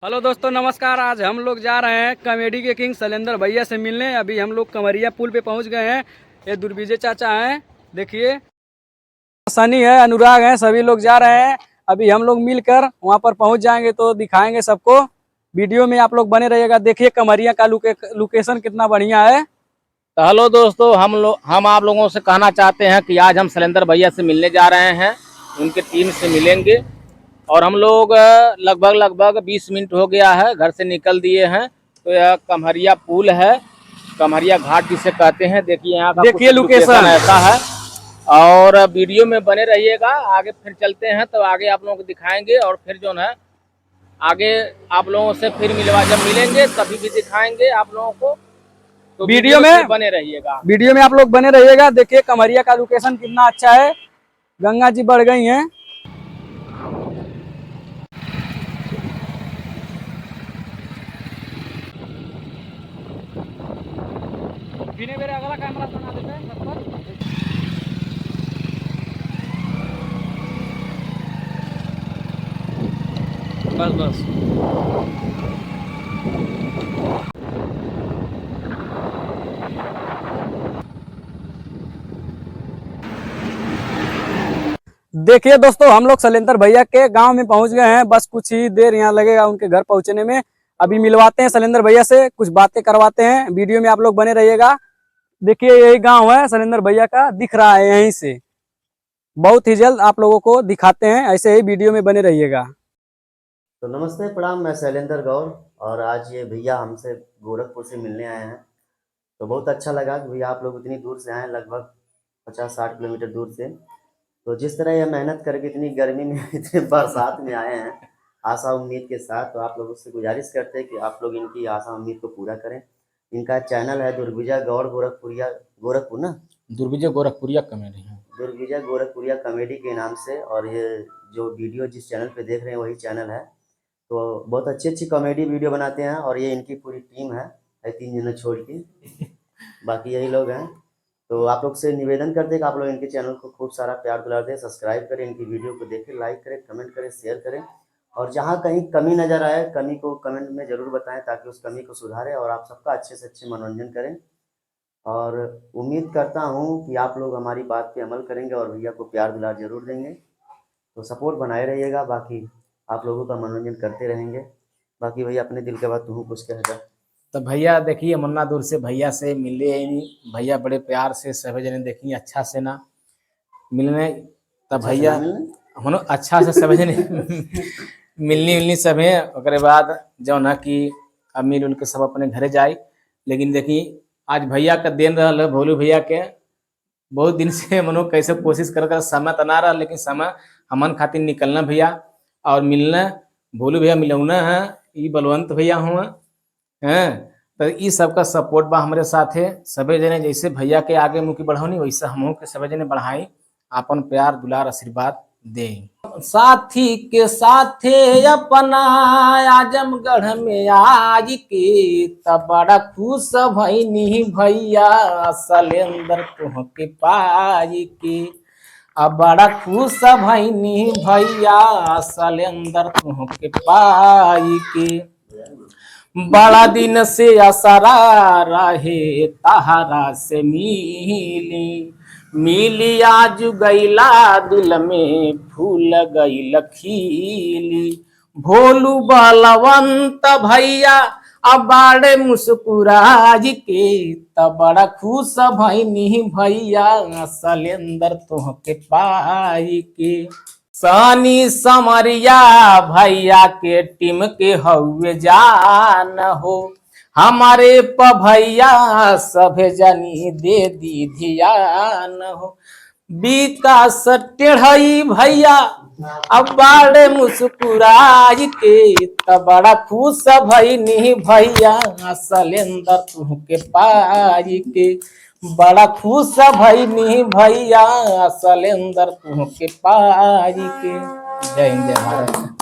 Hello दोस्तों, नमस्कार। आज हम लोग जा रहे हैं कॉमेडी के किंग शैलेंद्र भैया से मिलने। अभी हम लोग कमरिया पुल पे पहुंच गए हैं। ये दुर्विजय चाचा हैं, देखिए। सनी है, अनुराग है, सभी लोग जा रहे हैं। अभी हम लोग मिलकर वहां पर पहुंच जाएंगे तो दिखाएंगे सबको। वीडियो में आप लोग बने रहिएगा। देखिए कमरिया का लोकेशन कितना बढ़िया है। तो हेलो दोस्तों, हम आप लोगों से कहना चाहते हैं कि आज हम शैलेंद्र भैया से मिलने जा रहे हैं। उनके टीम से मिलेंगे और हम लोग लगभग 20 मिनट हो गया है, घर से निकल दिए हैं। तो यह कमरिया पुल है, कमरिया घाट जिसे कहते हैं। देखिए यहाँ का देखिए लोकेशन ऐसा है। और वीडियो में बने रहिएगा। आगे फिर चलते हैं तो आगे आप लोगों को दिखाएंगे और फिर जो है आगे आप लोगों से फिर जब मिलेंगे तभी भी दिखाएंगे आप लोगों को। तो वीडियो में बने रहिएगा। वीडियो में आप लोग बने रहिएगा। देखिए कमरिया का लोकेशन कितना अच्छा है। गंगा जी बढ़ गई हैं। मेरे अगला कैमरा बना देते हैं बस बस। देखिए दोस्तों, हम लोग शैलेंद्र भैया के गांव में पहुंच गए हैं। बस कुछ ही देर यहाँ लगेगा उनके घर पहुंचने में। अभी मिलवाते हैं शैलेंद्र भैया से, कुछ बातें करवाते हैं। वीडियो में आप लोग बने रहिएगा। देखिए यही गांव है शैलेंद्र भैया का, दिख रहा है यहीं से। बहुत ही जल्द आप लोगों को दिखाते हैं, ऐसे ही वीडियो में बने रहिएगा। तो नमस्ते प्रणाम, मैं शैलेंद्र गौर और आज ये भैया हमसे गोरखपुर से मिलने आए हैं। तो बहुत अच्छा लगा कि भैया आप लोग इतनी दूर से आए, लगभग 50-60 किलोमीटर दूर से। तो जिस तरह ये मेहनत करके इतनी गर्मी में इतने बरसात में आए हैं आशा उम्मीद के साथ, तो आप लोगों से गुजारिश करते हैं कि आप लोग इनकी आशा उम्मीद को पूरा करें। इनका चैनल है दुर्विजय गौर गोरखपुरिया, गोरखपुर ना, दुर्विजय गोरखपुरिया कमेडी है, दुर्विजय गोरखपुरिया कॉमेडी के नाम से। और ये जो वीडियो जिस चैनल पे देख रहे हैं वही चैनल है। तो बहुत अच्छी अच्छी कॉमेडी वीडियो बनाते हैं और ये इनकी पूरी टीम है 3 जने छोड़ के बाकी यही लोग हैं। तो आप लोग से निवेदन करते हैं कि आप लोग इनके चैनल को खूब सारा प्यार दुलार दें, सब्सक्राइब करें, इनकी वीडियो को देखें, लाइक करें, कमेंट करें, शेयर करें। और जहाँ कहीं कमी नज़र आए, कमी को कमेंट में ज़रूर बताएं ताकि उस कमी को सुधारें और आप सबका अच्छे से अच्छे मनोरंजन करें। और उम्मीद करता हूँ कि आप लोग हमारी बात पे अमल करेंगे और भैया को प्यार दुलार ज़रूर देंगे। तो सपोर्ट बनाए रहिएगा। बाकी आप लोगों का मनोरंजन करते रहेंगे। बाकी भैया अपने दिल के बात तू कुछ कह जा। तो भैया देखिए मुन्ना दूर से भैया से मिले ही नहीं। भैया बड़े प्यार से सभी जने देखिए अच्छा से ना मिलने। तब भैया हम अच्छा से सभी जने मिलनी सब है। ओकरे बाद जो ना कि अब मिल उल के सब अपने घरे जाए। लेकिन देखिए आज भैया का देन रहा है, भोलू भैया के। बहुत दिन से मनो कैसे कोशिश कर समय तना रहा, लेकिन समय हमन खातिर निकलना भैया और मिलना। भोलू भैया मिलौना है, ये बलवंत भैया हुआ हैं। तो ई सबका सपोर्ट बा हमारे साथ है। सभी जने जैसे भैया के आगे मुँह की बढ़ौनी, वैसे हम के सभी जने बढ़ाई, अपन प्यार दुलार आशीर्वाद दें। साथी के साथे अपना आजमगढ़ में आज के, तब बड़ा खुश भईनी भैया शैलेंद्र तुहके पाई के। अब बड़ा खुश भईनी भैया शैलेंद्र तुहके पाई के। बड़ा दिन से असरा रहे तहरा से मिली आज गैला दिल में फूल गई खिली। भोलू बलवंत भैया अब बड़े मुस्कुराज के, तब बड़ा खुश भईनी भैया शैलेंद्र तुहके पाई के। सनी समरिया भैया के टीम के हौवे जान हो, हमारे प भैया सभे जनी दे दी ध्यान हो। विकास टेढ़ई भैया अब बड़े मुस्कुराई के, तब बड़ा खुश भईनी भैया शैलेंद्र तुहके पाई के। बड़ा खुश भईनी भैया शैलेंद्र तुहके पाई के। जय हिंद, जय भारत।